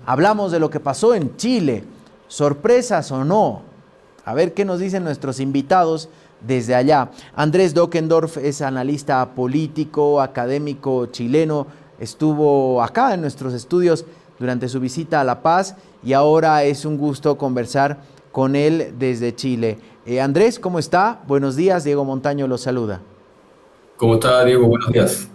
Hablamos de lo que pasó en Chile. ¿Sorpresas o no? A ver qué nos dicen nuestros invitados desde allá. Andrés Dockendorf es analista político, académico chileno. Estuvo acá en nuestros estudios durante su visita a La Paz y ahora es un gusto conversar con él desde Chile. Andrés, ¿cómo está? Buenos días, Diego Montaño lo saluda. ¿Cómo está, Diego? Buenos días.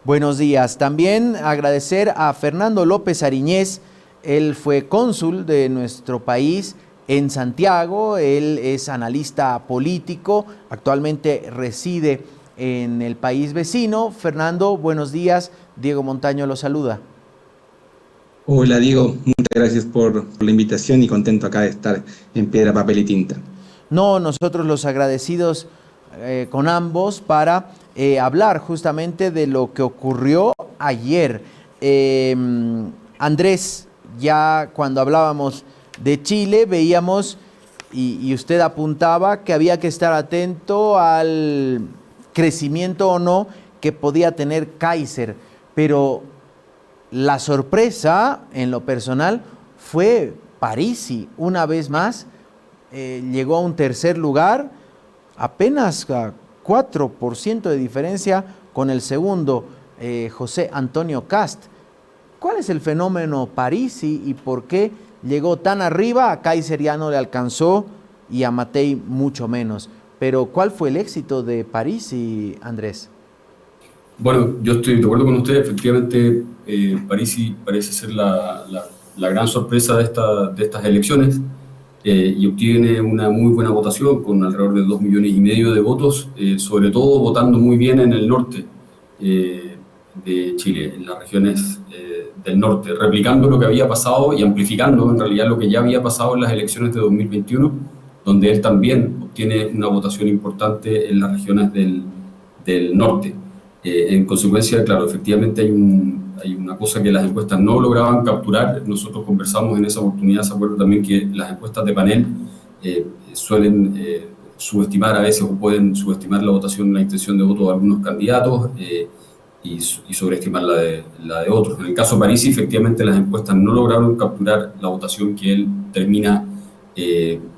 Buenos días. También agradecer a Fernando López Ariñez. Él fue cónsul de nuestro país en Santiago. Él es analista político. Actualmente reside en el país vecino. Fernando, buenos días. Diego Montaño lo saluda. Hola Diego, muchas gracias por la invitación y contento acá de estar en Piedra, Papel y Tinta. No, nosotros los agradecidos con ambos para hablar justamente de lo que ocurrió ayer. Andrés, ya cuando hablábamos de Chile veíamos y usted apuntaba que había que estar atento al crecimiento o no que podía tener Kaiser, pero la sorpresa en lo personal fue Parisi, una vez más llegó a un tercer lugar, apenas a 4% de diferencia con el segundo, José Antonio Kast. ¿Cuál es el fenómeno Parisi y por qué llegó tan arriba? A Kaiser ya no le alcanzó y a Matei mucho menos. Pero ¿cuál fue el éxito de Parisi, Andrés? Bueno, yo estoy de acuerdo con usted. Efectivamente, Parisi parece ser la gran sorpresa de estas elecciones y obtiene una muy buena votación con alrededor de 2,5 millones de votos, sobre todo votando muy bien en el norte de Chile, en las regiones del norte, replicando lo que había pasado y amplificando en realidad lo que ya había pasado en las elecciones de 2021, donde él también obtiene una votación importante en las regiones del norte. En consecuencia, claro, efectivamente hay una cosa que las encuestas no lograban capturar. Nosotros conversamos en esa oportunidad, se acuerda también que las encuestas de panel suelen subestimar a veces o pueden subestimar la votación, la intención de voto de algunos candidatos y sobreestimar la de otros. En el caso de Parisi, efectivamente las encuestas no lograron capturar la votación que él termina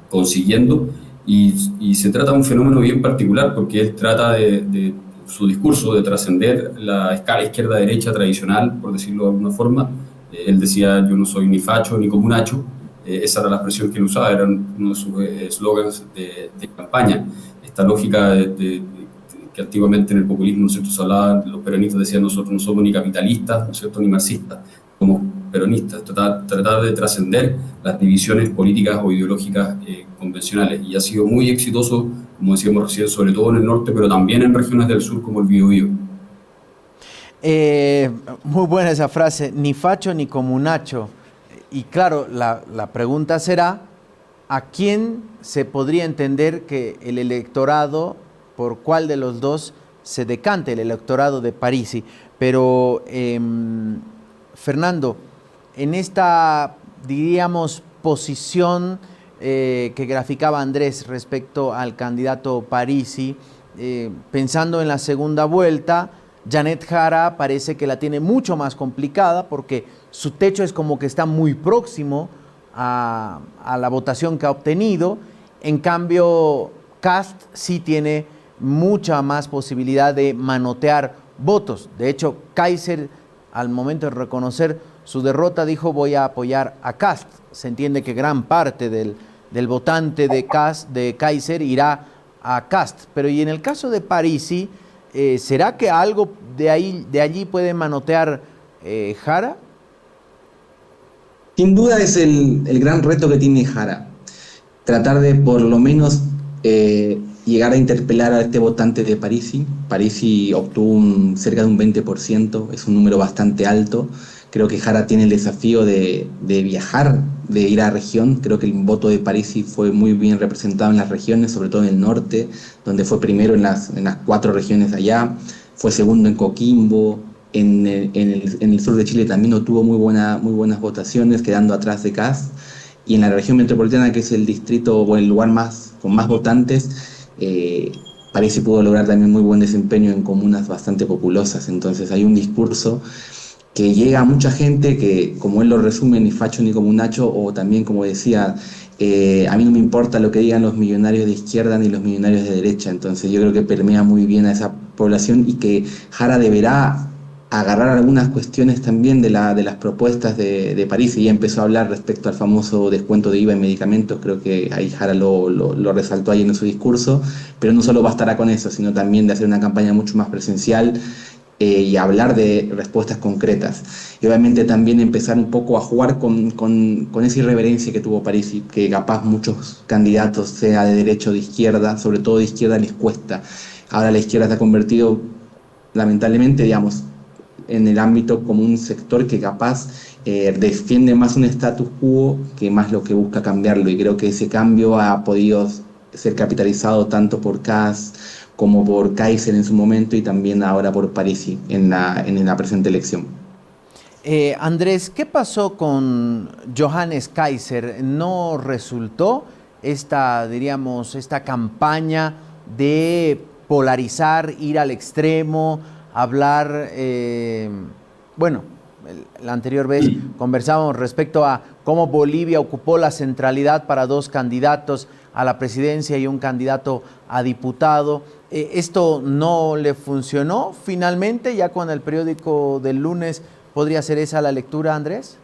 consiguiendo y se trata de un fenómeno bien particular porque él trata de su discurso de trascender la escala izquierda-derecha tradicional, por decirlo de alguna forma. Él decía, yo no soy ni facho ni comunacho. Esa era la expresión que él usaba, era uno de sus eslogans de campaña. Esta lógica que antiguamente en el populismo, ¿no es cierto?, se hablaba, los peronistas decían, nosotros no somos ni capitalistas, ¿no es cierto?, ni marxistas, somos peronistas. Tratar de trascender las divisiones políticas o ideológicas convencionales. Y ha sido muy exitoso, como decíamos recién, sobre todo en el norte, pero también en regiones del sur como el Biobío. Muy buena esa frase, ni facho ni comunacho. Y claro, la pregunta será, ¿a quién se podría entender que el electorado, por cuál de los dos se decante, el electorado de Parisi? Pero, Fernando, en esta, diríamos, posición que graficaba Andrés respecto al candidato Parisi, pensando en la segunda vuelta, Janet Jara parece que la tiene mucho más complicada porque su techo es como que está muy próximo a la votación que ha obtenido. En cambio, Kast sí tiene mucha más posibilidad de manotear votos. De hecho, Kaiser, al momento de reconocer su derrota, dijo voy a apoyar a Kast. Se entiende que gran parte del votante de Kaiser irá a Kast. Pero y en el caso de Parisi, ¿será que algo de allí puede manotear Jara? Sin duda es el gran reto que tiene Jara, tratar de por lo menos llegar a interpelar a este votante de Parisi. Parisi obtuvo cerca de un 20%, es un número bastante alto. Creo que Jara tiene el desafío de viajar, de ir a región. Creo que el voto de Parisi fue muy bien representado en las regiones, sobre todo en el norte, donde fue primero en las 4 regiones de allá, fue segundo en Coquimbo. En el sur de Chile también obtuvo muy buenas votaciones, quedando atrás de Kast. Y en la región metropolitana, que es el distrito o el lugar con más votantes, pudo lograr también muy buen desempeño en comunas bastante populosas. Entonces hay un discurso que llega a mucha gente que, como él lo resume, ni facho ni como un nacho, o también como decía, a mí no me importa lo que digan los millonarios de izquierda ni los millonarios de derecha. Entonces yo creo que permea muy bien a esa población y que Jara deberá agarrar algunas cuestiones también de las propuestas de París, y ya empezó a hablar respecto al famoso descuento de IVA en medicamentos. Creo que ahí Jara lo resaltó ahí en su discurso, pero no solo bastará con eso, sino también de hacer una campaña mucho más presencial, y hablar de respuestas concretas. Y obviamente también empezar un poco a jugar con esa irreverencia que tuvo París, y que capaz muchos candidatos, sea de derecha o de izquierda, sobre todo de izquierda, les cuesta. Ahora la izquierda se ha convertido, lamentablemente, digamos, en el ámbito como un sector que capaz defiende más un status quo que más lo que busca cambiarlo, y creo que ese cambio ha podido ser capitalizado tanto por Kass como por Kaiser en su momento, y también ahora por Parisi en la presente elección. Andrés, ¿qué pasó con Johannes Kaiser? ¿No resultó diríamos, esta campaña de polarizar, ir al extremo, hablar, bueno, la anterior vez conversábamos respecto a cómo Bolivia ocupó la centralidad para dos candidatos a la presidencia y un candidato a diputado? ¿Esto no le funcionó finalmente? Ya con el periódico del lunes, ¿podría ser esa la lectura, Andrés?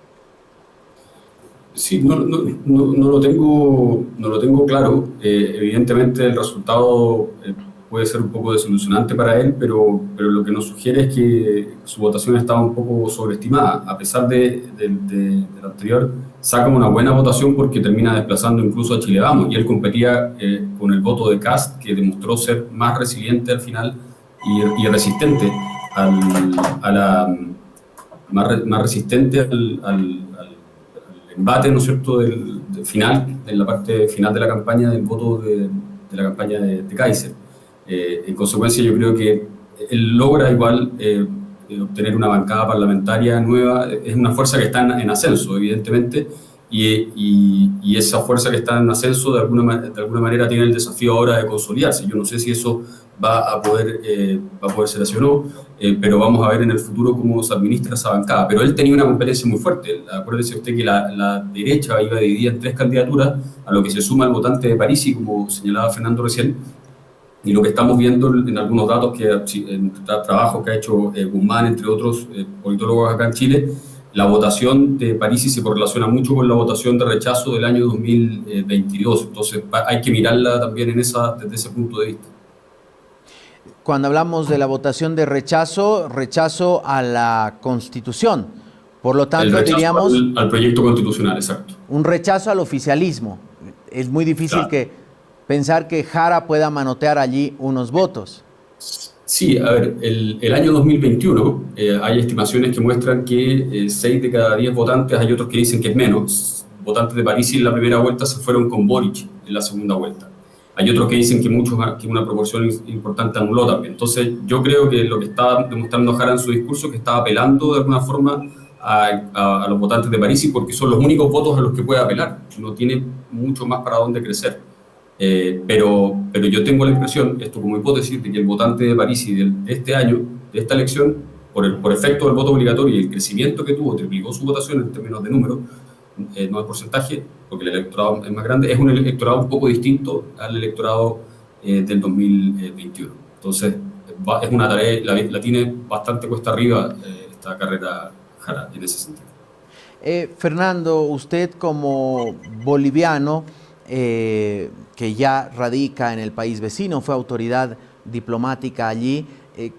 Sí, no lo tengo claro. Evidentemente el resultado puede ser un poco desilusionante para él, pero lo que nos sugiere es que su votación estaba un poco sobreestimada. A pesar de lo anterior, saca una buena votación porque termina desplazando incluso a Chile Vamos, y él competía con el voto de Kast, que demostró ser más resiliente al final y resistente a la, más resistente al embate, ¿no es cierto?, del final, en la parte final de la campaña, del voto de la campaña de Kaiser. En consecuencia, yo creo que él logra igual obtener una bancada parlamentaria nueva. Es una fuerza que está en ascenso, evidentemente, y esa fuerza que está en ascenso de alguna manera tiene el desafío ahora de consolidarse. Yo no sé si eso va a poder ser así o no, pero vamos a ver en el futuro cómo se administra esa bancada. Pero él tenía una competencia muy fuerte. Acuérdese usted que la derecha iba dividida en tres candidaturas, a lo que se suma el votante de Parisi, como señalaba Fernando recién, y lo que estamos viendo en algunos datos, en trabajos que ha hecho Guzmán, entre otros politólogos acá en Chile, la votación de Parisi se correlaciona mucho con la votación de rechazo del año 2022. Entonces hay que mirarla también desde ese punto de vista. Cuando hablamos de la votación de rechazo a la Constitución. Por lo tanto, el rechazo diríamos, al proyecto constitucional, exacto. un rechazo al oficialismo. Es muy difícil pensar que Jara pueda manotear allí unos votos. Sí, a ver, el año 2021 hay estimaciones que muestran que 6 de cada 10 votantes, hay otros que dicen que es menos, votantes de París en la primera vuelta se fueron con Boric en la segunda vuelta. Hay otros que dicen que una proporción importante anuló también. Entonces, yo creo que lo que estaba demostrando Jara en su discurso es que estaba apelando de alguna forma a los votantes de París, porque son los únicos votos a los que puede apelar. No tiene mucho más para dónde crecer. Pero yo tengo la impresión, esto como hipótesis, de que el votante de Parisi de este año, de esta elección, por efecto del voto obligatorio y el crecimiento que tuvo, triplicó su votación en términos de número, no de porcentaje, porque el electorado es más grande, es un electorado un poco distinto al electorado del 2021. Entonces, es una tarea, la tiene bastante cuesta arriba esta carrera Jara en ese sentido. Fernando, usted como boliviano, que ya radica en el país vecino, fue autoridad diplomática allí,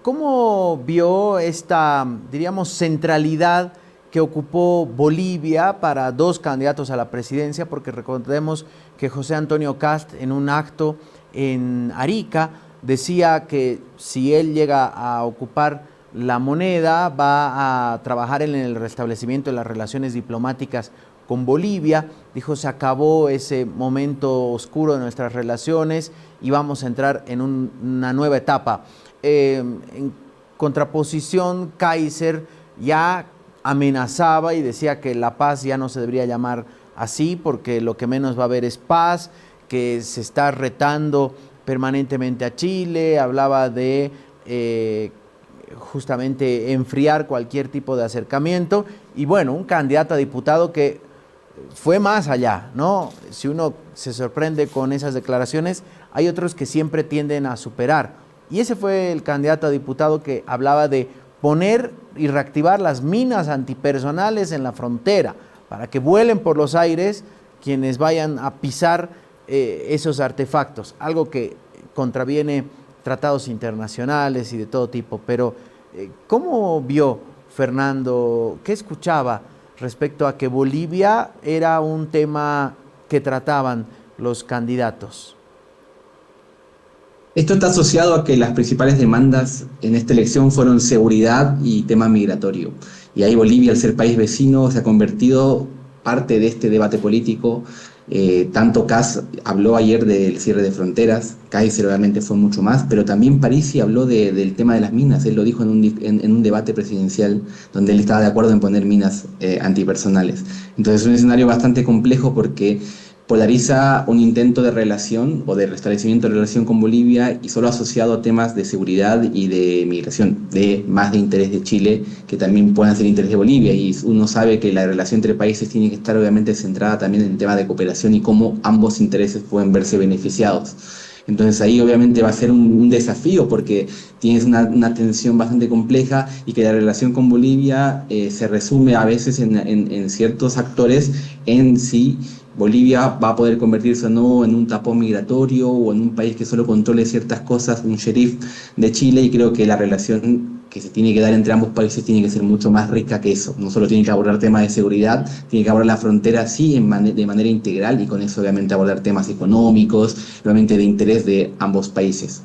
¿cómo vio esta, diríamos, centralidad que ocupó Bolivia para dos candidatos a la presidencia? Porque recordemos que José Antonio Kast, en un acto en Arica, decía que si él llega a ocupar la moneda, va a trabajar en el restablecimiento de las relaciones diplomáticas con Bolivia. Dijo, se acabó ese momento oscuro de nuestras relaciones y vamos a entrar en una nueva etapa. En contraposición, Kaiser ya amenazaba y decía que la paz ya no se debería llamar así, porque lo que menos va a haber es paz, que se está retando permanentemente a Chile. Hablaba de justamente enfriar cualquier tipo de acercamiento. Y bueno, un candidato a diputado que fue más allá, ¿no? Si uno se sorprende con esas declaraciones, hay otros que siempre tienden a superar. Y ese fue el candidato a diputado que hablaba de poner y reactivar las minas antipersonales en la frontera, para que vuelen por los aires quienes vayan a pisar esos artefactos, algo que contraviene tratados internacionales y de todo tipo. Pero, ¿cómo vio Fernando, qué escuchaba respecto a que Bolivia era un tema que trataban los candidatos? Esto está asociado a que las principales demandas en esta elección fueron seguridad y tema migratorio. Y ahí Bolivia, al ser país vecino, se ha convertido parte de este debate político. Tanto Kast habló ayer del cierre de fronteras, Kaiser obviamente fue mucho más, pero también Parisi habló del tema de las minas. Él lo dijo en un debate presidencial donde él estaba de acuerdo en poner minas antipersonales. Entonces es un escenario bastante complejo porque polariza un intento de relación o de restablecimiento de relación con Bolivia y solo asociado a temas de seguridad y de migración, más de interés de Chile, que también puedan ser interés de Bolivia. Y uno sabe que la relación entre países tiene que estar obviamente centrada también en el tema de cooperación y cómo ambos intereses pueden verse beneficiados. Entonces ahí obviamente va a ser un desafío porque tienes una tensión bastante compleja y que la relación con Bolivia se resume a veces en ciertos actores en si Bolivia va a poder convertirse o no en un tapón migratorio o en un país que solo controle ciertas cosas, un sheriff de Chile, y creo que la relación que se tiene que dar entre ambos países tiene que ser mucho más rica que eso. No solo tiene que abordar temas de seguridad, tiene que abordar la frontera sí de manera integral y con eso obviamente abordar temas económicos, obviamente de interés de ambos países.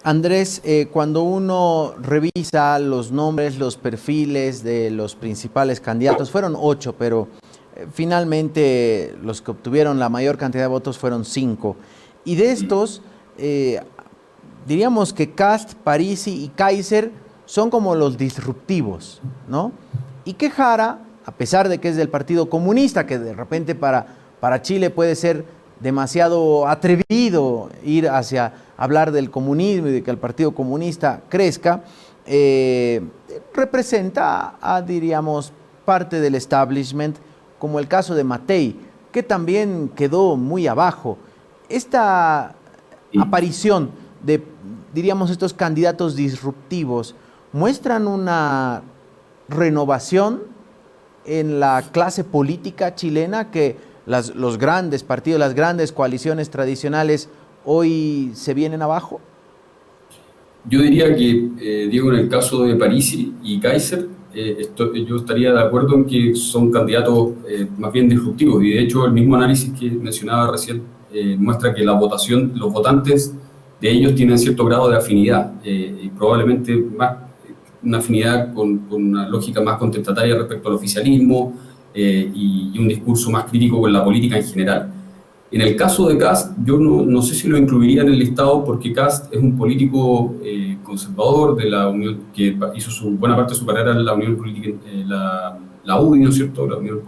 Andrés, cuando uno revisa los nombres, los perfiles de los principales candidatos, fueron 8, pero finalmente los que obtuvieron la mayor cantidad de votos fueron 5. Y de estos, diríamos que Kast, Parisi y Kaiser son como los disruptivos, ¿no? Y que Jara, a pesar de que es del Partido Comunista, que de repente para Chile puede ser demasiado atrevido ir hacia hablar del comunismo y de que el Partido Comunista crezca, representa diríamos, parte del establishment, como el caso de Matei, que también quedó muy abajo. Esta aparición de, diríamos, estos candidatos disruptivos muestran una renovación en la clase política chilena, que los grandes partidos, las grandes coaliciones tradicionales hoy se vienen abajo. Yo diría que, Diego, en el caso de Parisi y Kaiser, yo estaría de acuerdo en que son candidatos más bien disruptivos, y de hecho el mismo análisis que mencionaba recién muestra que la votación, los votantes de ellos tienen cierto grado de afinidad, y probablemente más una afinidad con una lógica más contestataria respecto al oficialismo, y un discurso más crítico con la política en general. En el caso de Kast, yo no sé si lo incluiría en el listado, porque Kast es un político conservador de la Unión, que hizo buena parte de su carrera en la Unión Política, la UDI, ¿no es cierto?, la Unión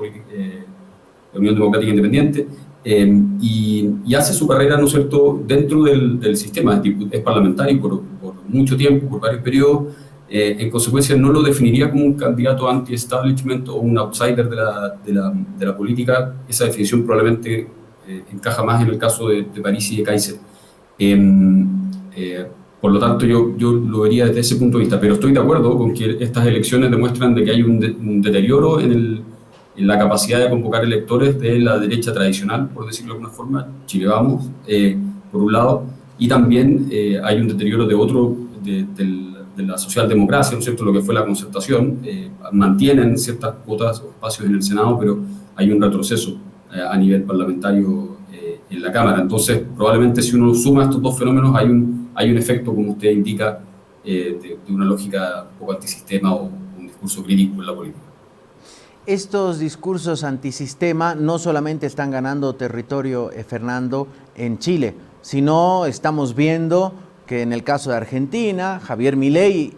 Democrática Independiente, y hace su carrera, ¿no es cierto?, dentro del sistema. Es parlamentario por mucho tiempo, por varios periodos. En consecuencia, no lo definiría como un candidato anti-establishment o un outsider de la política. Esa definición probablemente encaja más en el caso de Parisi y de Kaiser. Por lo tanto, yo lo vería desde ese punto de vista, pero estoy de acuerdo con que estas elecciones demuestran de que hay un deterioro en la capacidad de convocar electores de la derecha tradicional, por decirlo de alguna forma, Chile Vamos, por un lado, y también hay un deterioro de la socialdemocracia, ¿no es cierto?, lo que fue la concertación. Mantienen ciertas cuotas o espacios en el Senado, pero hay un retroceso a nivel parlamentario en la Cámara. Entonces, probablemente si uno suma estos dos fenómenos, hay un efecto, como usted indica, de una lógica un poco antisistema o un discurso crítico en la política. Estos discursos antisistema no solamente están ganando territorio, Fernando, en Chile, sino estamos viendo que en el caso de Argentina, Javier Milei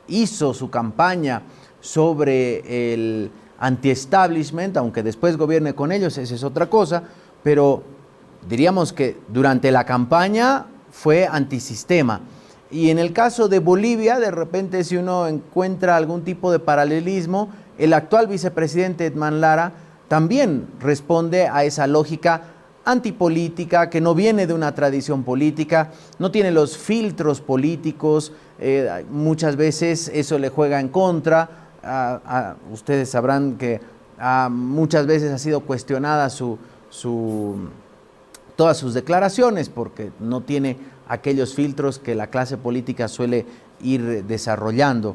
hizo su campaña sobre el anti-establishment, aunque después gobierne con ellos, esa es otra cosa, pero diríamos que durante la campaña fue antisistema. Y en el caso de Bolivia, de repente si uno encuentra algún tipo de paralelismo, el actual vicepresidente Edman Lara también responde a esa lógica antipolítica, que no viene de una tradición política, no tiene los filtros políticos, muchas veces eso le juega en contra. Ustedes sabrán que muchas veces ha sido cuestionada todas sus declaraciones porque no tiene aquellos filtros que la clase política suele ir desarrollando.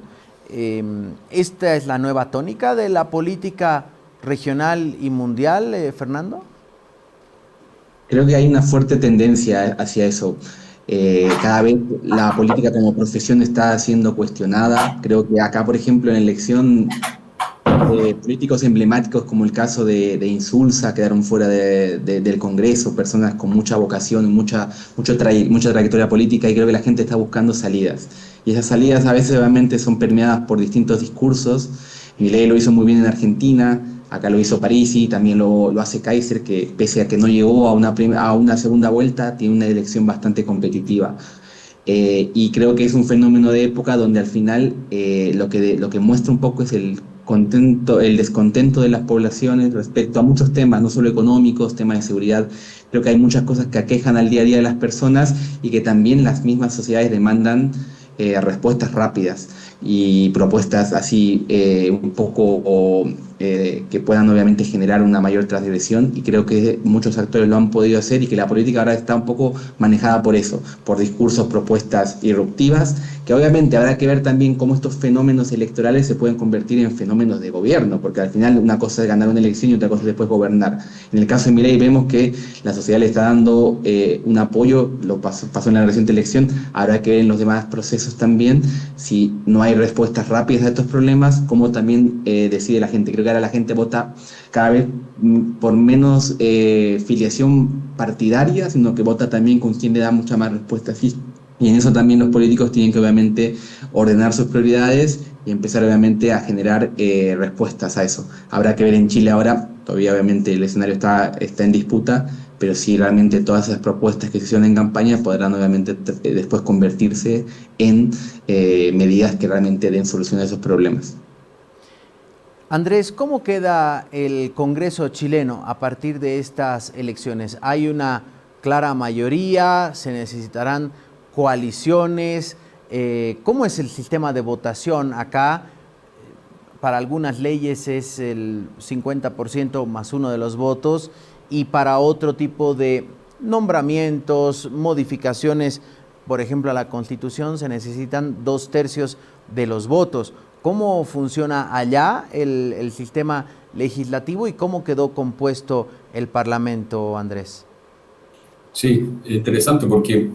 ¿Esta es la nueva tónica de la política regional y mundial, Fernando? Creo que hay una fuerte tendencia hacia eso. Cada vez la política como profesión está siendo cuestionada. Creo que acá, por ejemplo, en la elección, políticos emblemáticos como el caso de Insulza quedaron fuera del Congreso, personas con mucha vocación, mucha trayectoria política, y creo que la gente está buscando salidas. Y esas salidas a veces obviamente son permeadas por distintos discursos. Milei lo hizo muy bien en Argentina, acá lo hizo Parisi, también lo hace Kaiser, que pese a que no llegó a una segunda vuelta, tiene una elección bastante competitiva. Y creo que es un fenómeno de época donde al final lo que muestra un poco es el descontento de las poblaciones respecto a muchos temas, no solo económicos, temas de seguridad. Creo que hay muchas cosas que aquejan al día a día de las personas y que también las mismas sociedades demandan respuestas rápidas y propuestas así un poco que puedan obviamente generar una mayor transgresión, y creo que muchos actores lo han podido hacer y que la política ahora está un poco manejada por eso, por discursos, propuestas irruptivas, que obviamente habrá que ver también cómo estos fenómenos electorales se pueden convertir en fenómenos de gobierno, porque al final una cosa es ganar una elección y otra cosa es después gobernar. En el caso de Milei vemos que la sociedad le está dando un apoyo, lo pasó en la reciente elección, habrá que ver en los demás procesos también si no hay respuestas rápidas a estos problemas, cómo también decide la gente. Creo que ahora la gente vota cada vez por menos filiación partidaria, sino que vota también con quien le da mucha más respuesta. Y en eso también los políticos tienen que obviamente ordenar sus prioridades y empezar obviamente a generar respuestas a eso. Habrá que ver en Chile ahora, todavía obviamente el escenario está en disputa, pero si realmente todas esas propuestas que se hicieron en campaña podrán obviamente después convertirse en medidas que realmente den solución a esos problemas. Andrés, ¿cómo queda el Congreso chileno a partir de estas elecciones? ¿Hay una clara mayoría? ¿Se necesitarán coaliciones? ¿Cómo es el sistema de votación acá? Para algunas leyes es el 50% más uno de los votos, y para otro tipo de nombramientos, modificaciones, por ejemplo a la Constitución, se necesitan 2/3 de los votos. ¿Cómo funciona allá el sistema legislativo y cómo quedó compuesto el Parlamento, Andrés? Sí, interesante porque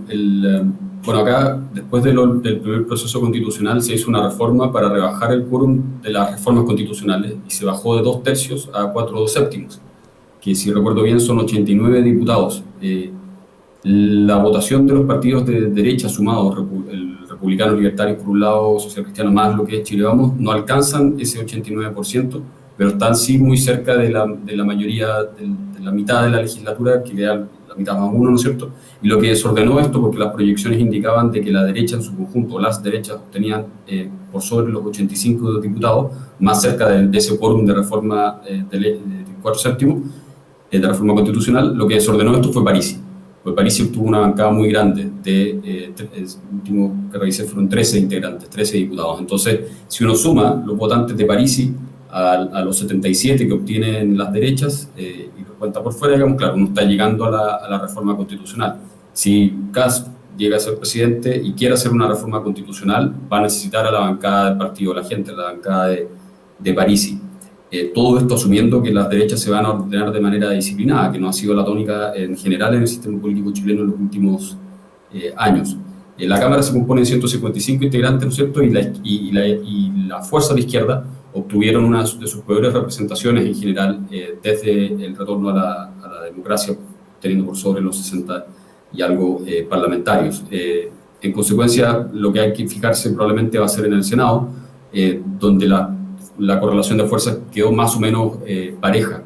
bueno, acá después del primer proceso constitucional se hizo una reforma para rebajar el quórum de las reformas constitucionales y se bajó de 2/3 a 4/7, que si recuerdo bien son 89 diputados. La votación de los partidos de derecha sumados, el Republicano Libertario por un lado, Social Cristiano más lo que es Chile Vamos, no alcanzan ese 89%, pero están sí muy cerca de la mayoría, de la mitad de la legislatura, que queda la mitad más uno, ¿no es cierto? Y lo que desordenó esto, porque las proyecciones indicaban de que la derecha en su conjunto, las derechas, tenían por sobre los 85 diputados, más cerca de ese quórum de reforma de 4/7, de reforma constitucional. Lo que desordenó esto fue Parisi. Pues Parisi obtuvo una bancada muy grande, el último que revisé fueron 13 integrantes, 13 diputados. Entonces, si uno suma los votantes de Parisi a los 77 que obtienen las derechas y los cuenta por fuera, digamos, claro, uno está llegando a la reforma constitucional. Si Kast llega a ser presidente y quiere hacer una reforma constitucional, va a necesitar a la bancada del Partido de la Gente, la bancada de Parisi. Todo esto asumiendo que las derechas se van a ordenar de manera disciplinada, que no ha sido la tónica en general en el sistema político chileno en los últimos años. La Cámara se compone de 155 integrantes, ¿no es cierto? Y la fuerza de izquierda obtuvieron una de sus peores representaciones en general desde el retorno a la democracia, teniendo por sobre los 60 y algo parlamentarios. En consecuencia, lo que hay que fijarse probablemente va a ser en el Senado, donde la correlación de fuerzas quedó más o menos pareja.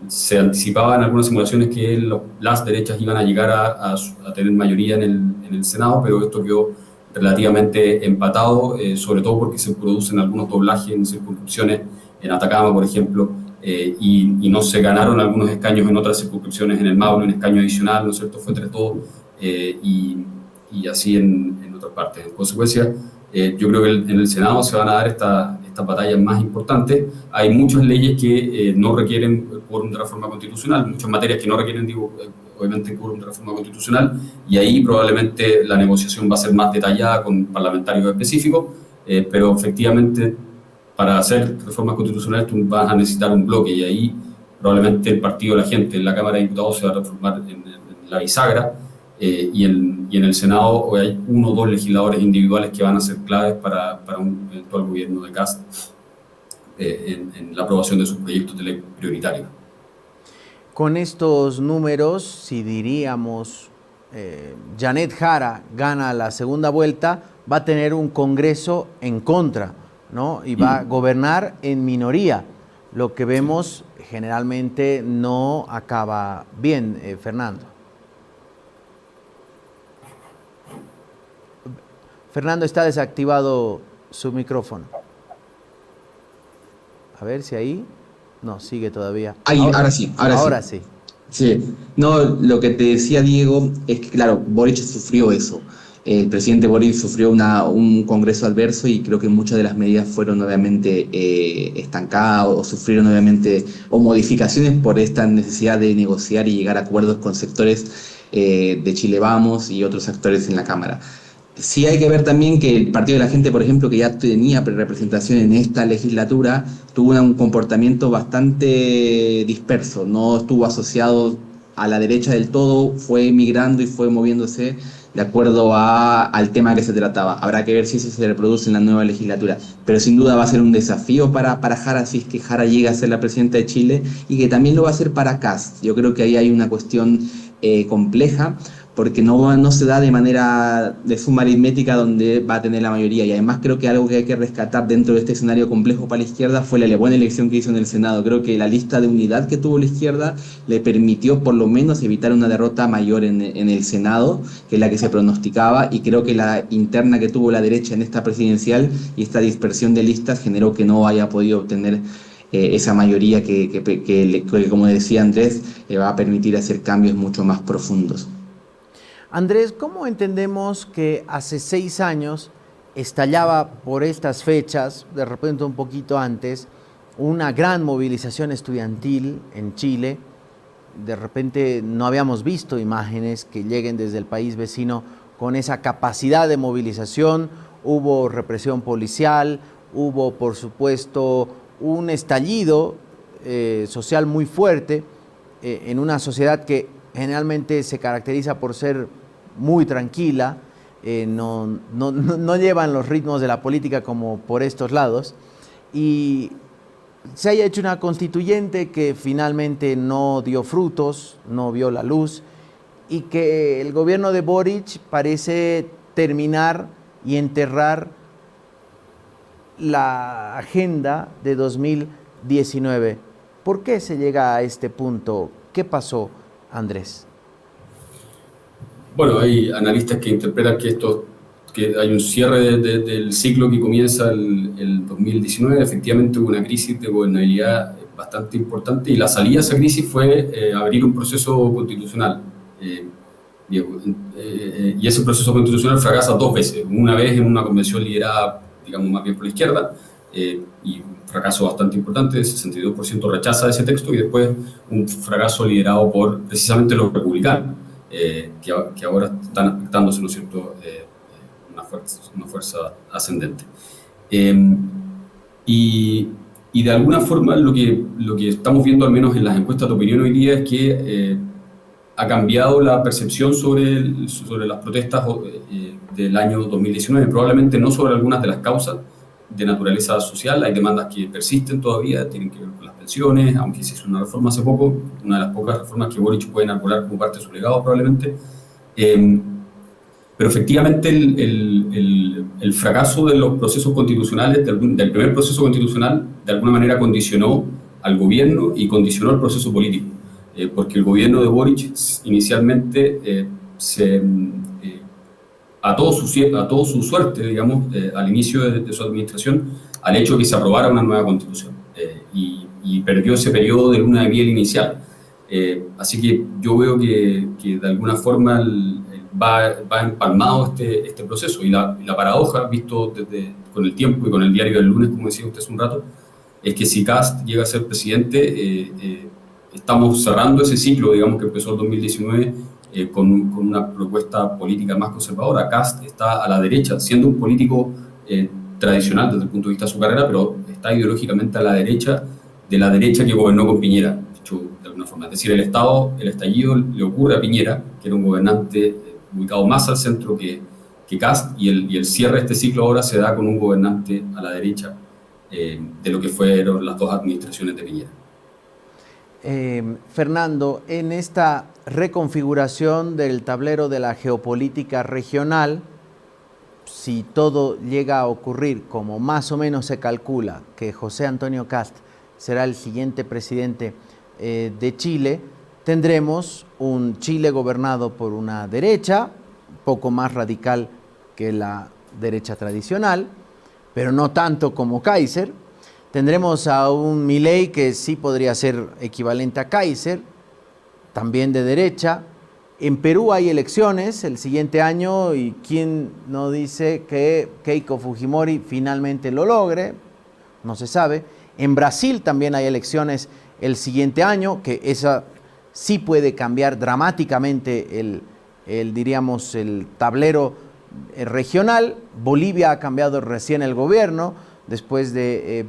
Se anticipaba en algunas simulaciones que las derechas iban a llegar a tener mayoría en el Senado, pero esto quedó relativamente empatado, sobre todo porque se producen algunos doblajes en circunscripciones, en Atacama, por ejemplo, y no se ganaron algunos escaños en otras circunscripciones, en el Maule, un escaño adicional, ¿no es cierto?, fue entre todos, y así en otras partes. En consecuencia, yo creo que en el Senado se van a dar estas batallas más importantes. Hay muchas leyes que no requieren quórum de reforma constitucional, muchas materias que no requieren, obviamente, quórum de reforma constitucional, y ahí probablemente la negociación va a ser más detallada con parlamentarios específicos, pero efectivamente para hacer reformas constitucionales tú vas a necesitar un bloque, y ahí probablemente el partido de la gente en la Cámara de Diputados se va a transformar en la bisagra, y en el Senado hay 1 o 2 legisladores individuales que van a ser claves para un eventual gobierno de Kast en la aprobación de sus proyectos de ley prioritarios. Con estos números, si diríamos Janet Jara gana la segunda vuelta, va a tener un Congreso en contra, ¿no? Y va a gobernar en minoría. Lo que vemos generalmente no acaba bien, Fernando. Fernando, está desactivado su micrófono. A ver si ahí... No, sigue todavía. Ahora sí. Ahora sí. Sí, no, lo que te decía, Diego, es que claro, Boric sufrió eso. El presidente Boric sufrió un congreso adverso, y creo que muchas de las medidas fueron obviamente estancadas, o sufrieron obviamente o modificaciones por esta necesidad de negociar y llegar a acuerdos con sectores de Chile Vamos y otros actores en la Cámara. Sí hay que ver también que el Partido de la Gente, por ejemplo, que ya tenía representación en esta legislatura, tuvo un comportamiento bastante disperso, no estuvo asociado a la derecha del todo, fue migrando y fue moviéndose de acuerdo al tema que se trataba. Habrá que ver si eso se reproduce en la nueva legislatura, pero sin duda va a ser un desafío para Jara, si es que Jara llega a ser la presidenta de Chile, y que también lo va a hacer para Kast. Yo creo que ahí hay una cuestión compleja, porque no se da de manera de suma aritmética donde va a tener la mayoría. Y además creo que algo que hay que rescatar dentro de este escenario complejo para la izquierda fue la buena elección que hizo en el Senado. Creo que la lista de unidad que tuvo la izquierda le permitió por lo menos evitar una derrota mayor en el Senado, que es la que se pronosticaba, y creo que la interna que tuvo la derecha en esta presidencial y esta dispersión de listas generó que no haya podido obtener esa mayoría que, como decía Andrés, va a permitir hacer cambios mucho más profundos. Andrés, ¿cómo entendemos que hace 6 años estallaba por estas fechas, de repente un poquito antes, una gran movilización estudiantil en Chile? De repente no habíamos visto imágenes que lleguen desde el país vecino con esa capacidad de movilización. Hubo represión policial, hubo por supuesto un estallido social muy fuerte en una sociedad que generalmente se caracteriza por ser muy tranquila, no llevan los ritmos de la política como por estos lados, y se haya hecho una constituyente que finalmente no dio frutos, no vio la luz, y que el gobierno de Boric parece terminar y enterrar la agenda de 2019. ¿Por qué se llega a este punto? ¿Qué pasó, Andrés? Bueno, hay analistas que interpretan que hay un cierre del ciclo que comienza el 2019. Efectivamente hubo una crisis de gobernabilidad bastante importante, y la salida de esa crisis fue abrir un proceso constitucional. Y ese proceso constitucional fracasa 2 veces. Una vez en una convención liderada, digamos, más bien por la izquierda, y un fracaso bastante importante, el 62% rechaza ese texto, y después un fracaso liderado por precisamente los republicanos, que ahora están aspectándose, ¿no es cierto?, una fuerza ascendente. Y de alguna forma lo que estamos viendo, al menos en las encuestas de opinión hoy día, es que ha cambiado la percepción sobre las protestas del año 2019, probablemente no sobre algunas de las causas de naturaleza social. Hay demandas que persisten todavía, tienen que ver con las pensiones, aunque se hizo una reforma hace poco, una de las pocas reformas que Boric puede enarbolar como parte de su legado probablemente. Pero efectivamente el fracaso de los procesos constitucionales, del primer proceso constitucional, de alguna manera condicionó al gobierno y condicionó el proceso político, porque el gobierno de Boric inicialmente a todo su suerte, digamos, al inicio de su administración, al hecho de que se aprobara una nueva constitución. Y perdió ese periodo de luna de miel inicial. Así que yo veo que de alguna forma va empalmado este proceso. Y la paradoja, visto con el tiempo y con el diario del lunes, como decía usted hace un rato, es que si Kast llega a ser presidente, estamos cerrando ese ciclo, digamos, que empezó en 2019 con una propuesta política más conservadora. Kast está a la derecha, siendo un político tradicional desde el punto de vista de su carrera, pero está ideológicamente a la derecha de la derecha que gobernó con Piñera, dicho de alguna forma. Es decir, el estallido le ocurre a Piñera, que era un gobernante ubicado más al centro que Kast, y el cierre de este ciclo ahora se da con un gobernante a la derecha de lo que fueron las dos administraciones de Piñera. Fernando, en esta reconfiguración del tablero de la geopolítica regional, si todo llega a ocurrir como más o menos se calcula, que José Antonio Kast será el siguiente presidente de Chile, tendremos un Chile gobernado por una derecha, poco más radical que la derecha tradicional, pero no tanto como Kaiser. Tendremos a un Milei que sí podría ser equivalente a Kaiser, también de derecha. En Perú hay elecciones el siguiente año y quién no dice que Keiko Fujimori finalmente lo logre, no se sabe. En Brasil también hay elecciones el siguiente año, que esa sí puede cambiar dramáticamente diríamos, el tablero regional. Bolivia ha cambiado recién el gobierno, después de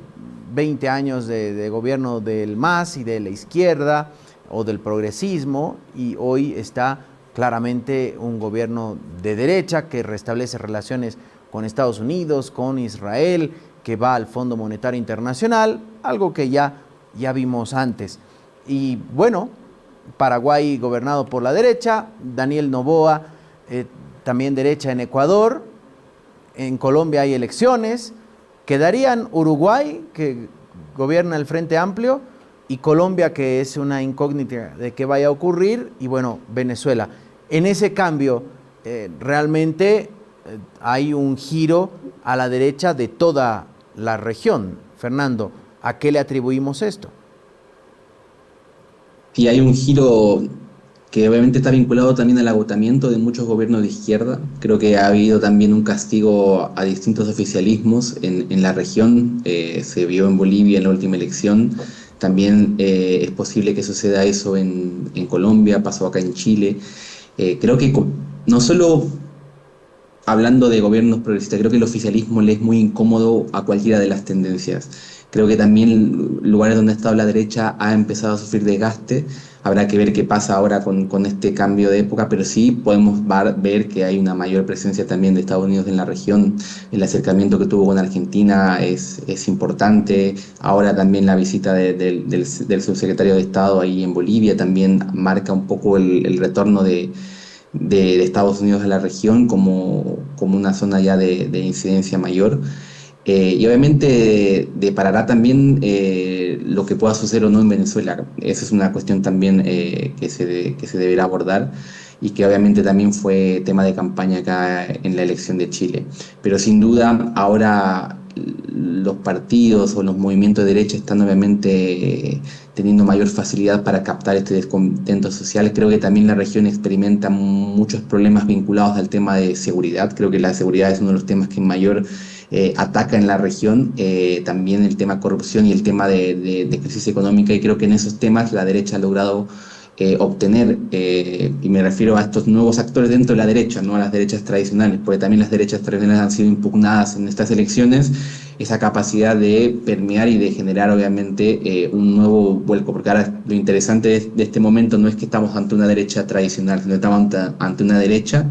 20 años de gobierno del MAS y de la izquierda o del progresismo, y hoy está claramente un gobierno de derecha que restablece relaciones con Estados Unidos, con Israel, que va al Fondo Monetario Internacional, algo que ya vimos antes. Y bueno, Paraguay gobernado por la derecha, Daniel Noboa, también derecha en Ecuador. En Colombia hay elecciones. Quedarían Uruguay, que gobierna el Frente Amplio, y Colombia, que es una incógnita de qué vaya a ocurrir, y bueno, Venezuela. En ese cambio, realmente hay un giro a la derecha de toda la región. Fernando, ¿a qué le atribuimos esto? Y hay un giro que obviamente está vinculado también al agotamiento de muchos gobiernos de izquierda. Creo que ha habido también un castigo a distintos oficialismos en la región. Se vio en Bolivia en la última elección. También es posible que suceda eso en Colombia, pasó acá en Chile. Creo que no solo hablando de gobiernos progresistas, creo que el oficialismo le es muy incómodo a cualquiera de las tendencias. Creo que también lugares donde ha estado la derecha ha empezado a sufrir desgaste. Habrá que ver qué pasa ahora con este cambio de época, pero sí podemos ver que hay una mayor presencia también de Estados Unidos en la región. El acercamiento que tuvo con Argentina es importante. Ahora también la visita del subsecretario de Estado ahí en Bolivia también marca un poco el retorno de Estados Unidos a la región como una zona ya de incidencia mayor. Y obviamente deparará también lo que pueda suceder o no en Venezuela. Esa es una cuestión también que se deberá abordar y que obviamente también fue tema de campaña acá en la elección de Chile. Pero sin duda ahora los partidos o los movimientos de derecha están obviamente teniendo mayor facilidad para captar este descontento social. Creo que también la región experimenta muchos problemas vinculados al tema de seguridad. Creo que la seguridad es uno de los temas que mayor ataca en la región, también el tema corrupción y el tema de crisis económica, y creo que en esos temas la derecha ha logrado obtener, y me refiero a estos nuevos actores dentro de la derecha, no a las derechas tradicionales, porque también las derechas tradicionales han sido impugnadas en estas elecciones, esa capacidad de permear y de generar obviamente un nuevo vuelco, porque ahora lo interesante de este momento no es que estamos ante una derecha tradicional, sino que estamos ante una derecha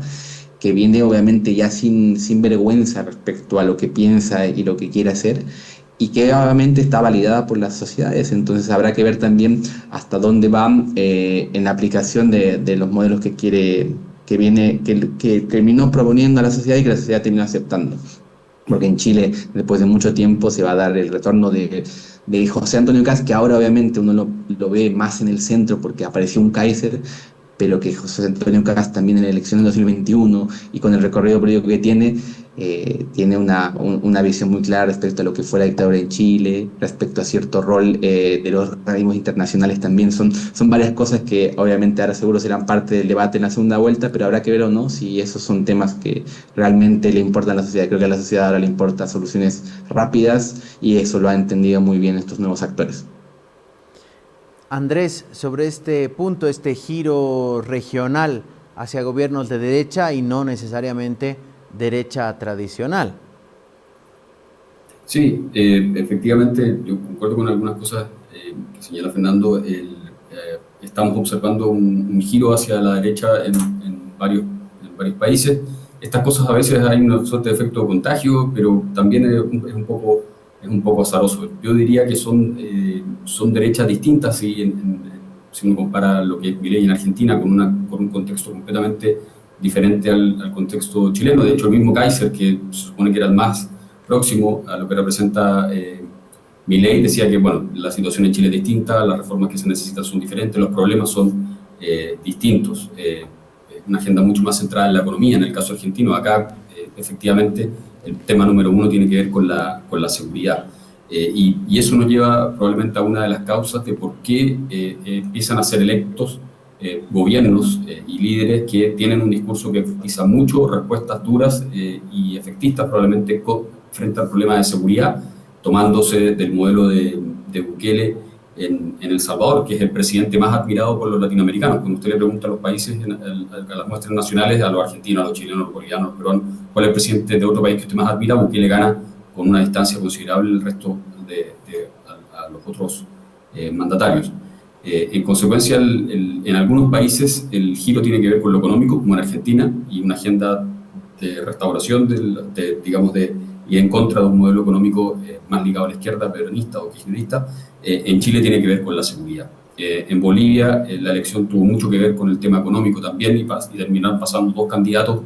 que viene obviamente ya sin vergüenza respecto a lo que piensa y lo que quiere hacer, y que obviamente está validada por las sociedades. Entonces habrá que ver también hasta dónde va en la aplicación de los modelos que terminó proponiendo a la sociedad y que la sociedad terminó aceptando. Porque en Chile, después de mucho tiempo, se va a dar el retorno de José Antonio Kast, que ahora obviamente uno lo ve más en el centro porque apareció un Kaiser, pero que José Antonio Cast también en la elección de 2021 y con el recorrido político que tiene una visión muy clara respecto a lo que fue la dictadura en Chile, respecto a cierto rol de los organismos internacionales también. Son varias cosas que obviamente ahora seguro serán parte del debate en la segunda vuelta, pero habrá que ver o no si esos son temas que realmente le importan a la sociedad. Creo que a la sociedad ahora le importan soluciones rápidas y eso lo han entendido muy bien estos nuevos actores. Andrés, sobre este punto, este giro regional hacia gobiernos de derecha y no necesariamente derecha tradicional. Sí, efectivamente, yo concuerdo con algunas cosas que señala Fernando. Estamos observando un giro hacia la derecha en varios países. Estas cosas a veces hay una suerte de efecto de contagio, pero también es un poco azaroso. Yo diría que son derechas distintas si uno compara lo que es Milei en Argentina con un contexto completamente diferente al contexto chileno. De hecho, el mismo Kaiser, que se supone que era el más próximo a lo que representa Milei, decía que bueno, la situación en Chile es distinta, las reformas que se necesitan son diferentes, los problemas son distintos. Una agenda mucho más centrada en la economía. En el caso argentino, acá efectivamente el tema número uno tiene que ver con la seguridad. Y eso nos lleva probablemente a una de las causas de por qué empiezan a ser electos gobiernos y líderes que tienen un discurso que enfatiza mucho respuestas duras y efectistas probablemente frente al problema de seguridad, tomándose del modelo de Bukele en El Salvador, que es el presidente más admirado por los latinoamericanos. Cuando usted le pregunta a los países, a las muestras nacionales, a los argentinos, a los chilenos, a los bolivianos, a los peruanos, ¿cuál es el presidente de otro país que usted más admira? Bukele gana con una distancia considerable el resto a los otros mandatarios. En consecuencia, en algunos países el giro tiene que ver con lo económico, como en Argentina, y una agenda de restauración, y en contra de un modelo económico más ligado a la izquierda, peronista o kirchnerista. En Chile tiene que ver con la seguridad. En Bolivia la elección tuvo mucho que ver con el tema económico también y terminaron pasando dos candidatos,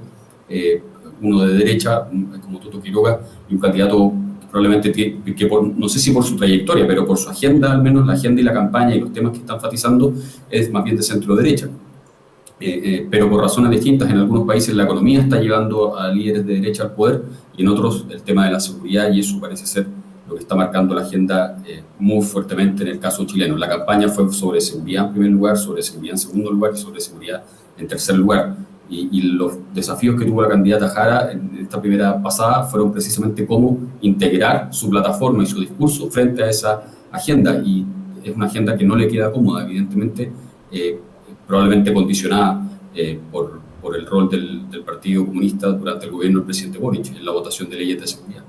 uno de derecha, como Toto Quiroga, y un candidato probablemente no sé si por su trayectoria, pero por su agenda, al menos la agenda y la campaña y los temas que está enfatizando, es más bien de centro-derecha. Pero por razones distintas. En algunos países la economía está llevando a líderes de derecha al poder y en otros el tema de la seguridad, y eso parece ser lo que está marcando la agenda muy fuertemente en el caso chileno. La campaña fue sobre seguridad en primer lugar, sobre seguridad en segundo lugar y sobre seguridad en tercer lugar. Y los desafíos que tuvo la candidata Jara en esta primera pasada fueron precisamente cómo integrar su plataforma y su discurso frente a esa agenda. Y es una agenda que no le queda cómoda, evidentemente, probablemente condicionada por el rol del Partido Comunista durante el gobierno del presidente Boric en la votación de leyes de seguridad.